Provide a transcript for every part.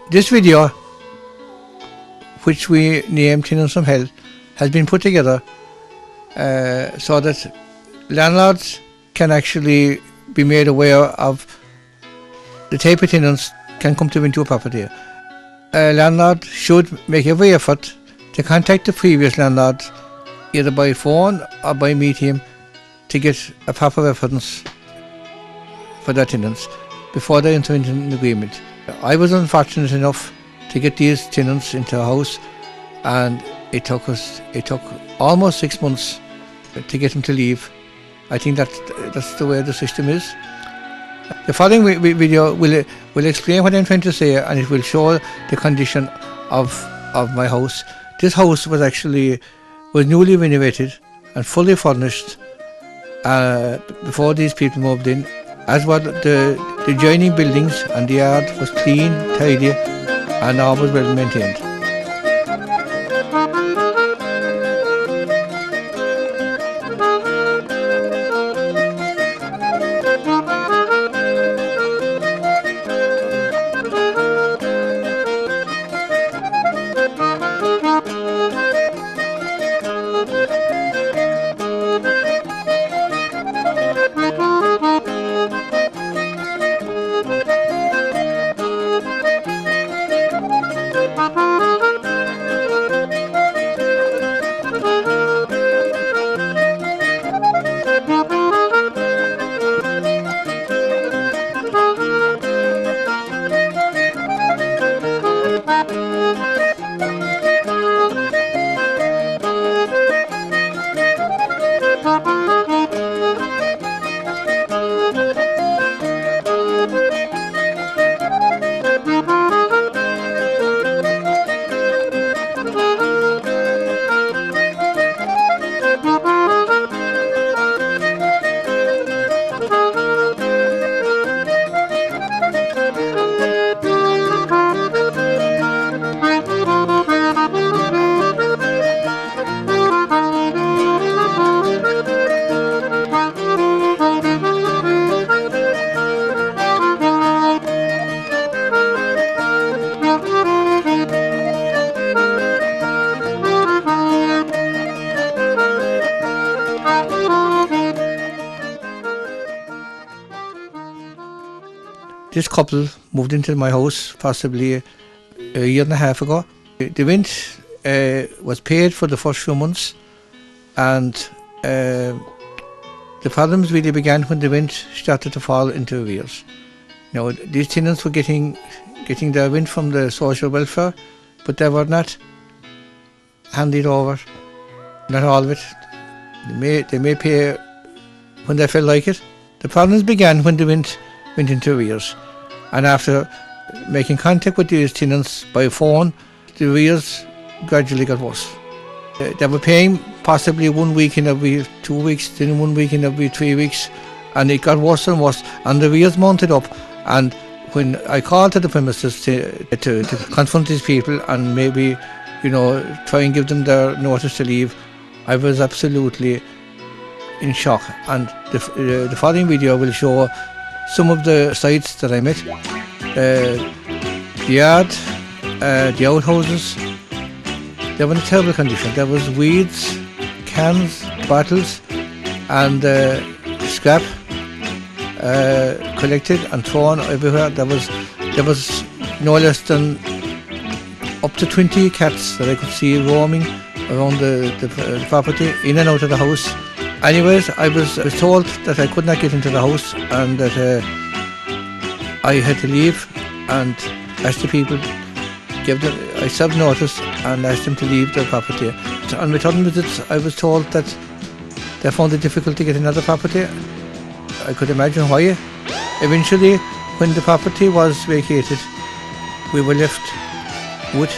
This video, which we named Tenants from Hell, has been put together so that landlords can actually be made aware of the type of tenants can come to into a property. A landlord should make every effort to contact the previous landlord either by phone or by meeting him to get a proper reference for their tenants before they enter into an agreement. I was unfortunate enough to get these tenants into a house, and it took almost 6 months to get them to leave. I think that's the way the system is. The following video will explain what I'm trying to say, and it will show the condition of my house. This house was newly renovated and fully furnished before these people moved in, as well the adjoining buildings, and the yard was clean, tidy and always well maintained. This couple moved into my house possibly a year and a half ago. The rent was paid for the first few months, and the problems really began when the rent started to fall into arrears. You know, these tenants were getting their rent from the social welfare, but they were not handed over, not all of it. They may pay when they felt like it. The problems began when the rent went into arrears, and after making contact with these tenants by phone, the arrears gradually got worse. They were paying possibly 1 week in every 2 weeks, then 1 week in every 3 weeks, and it got worse and worse, and the arrears mounted up. And when I called to the premises to confront these people and maybe, you know, try and give them their notice to leave, I was absolutely in shock. And the following video will show some of the sites that I met. The yard, the outhouses, they were in terrible condition. There was weeds, cans, bottles and scrap collected and thrown everywhere. There was no less than up to 20 cats that I could see roaming around the property, in and out of the house. Anyways, I was told that I could not get into the house and that I had to leave, and asked the people, I served notice and asked them to leave their property. On return visits, I was told that they found it difficult to get another property. I could imagine why. Eventually, when the property was vacated, we were left with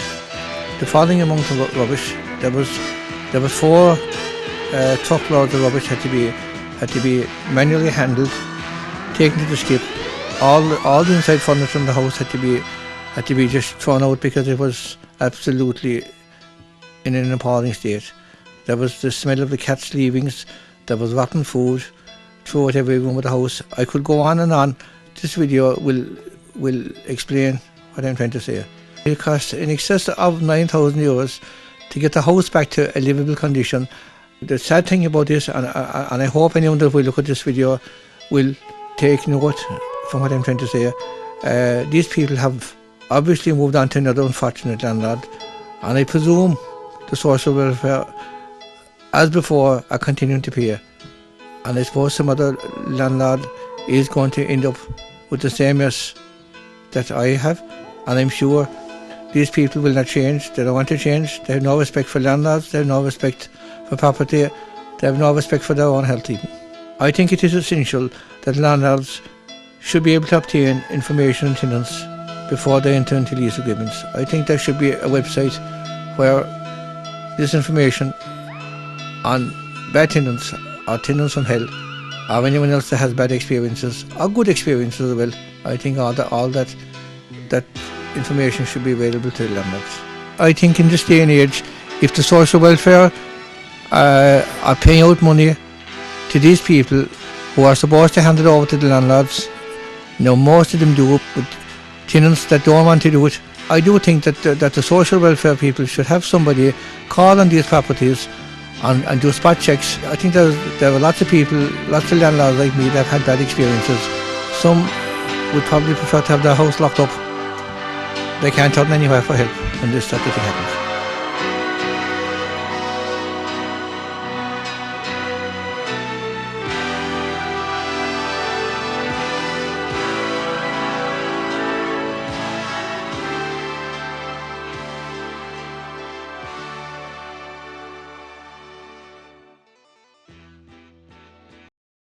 the following amount of rubbish. There was 4 truckloads of rubbish had to be manually handled, taken to the skip. All the inside furniture in the house had to be just thrown out because it was absolutely in an appalling state. There was the smell of the cat's leavings. There was rotten food throughout every room of the house. I could go on and on. This video will explain what I'm trying to say. It costs in excess of €9,000 to get the house back to a livable condition. The sad thing about this, and I hope anyone that will look at this video will take note from what I'm trying to say. These people have obviously moved on to another unfortunate landlord, and I presume the social welfare, as before, are continuing to pay. And I suppose some other landlord is going to end up with the same mess that I have, and I'm sure these people will not change. They don't want to change. They have no respect for landlords. They have no respect for property. They have no respect for their own health even. I think it is essential that landlords should be able to obtain information on tenants before they enter into lease agreements. I think there should be a website where this information on bad tenants or tenants from hell or anyone else that has bad experiences or good experiences as well, I think all that information should be available to the landlords. I think in this day and age, if the social welfare are paying out money to these people who are supposed to hand it over to the landlords, most of them do it, but tenants that don't want to do it, I do think that the social welfare people should have somebody call on these properties and do spot checks. I think there are lots of people, lots of landlords like me that have had bad experiences. Some would probably prefer to have their house locked up. They can't turn anywhere for help when this type of thing happens.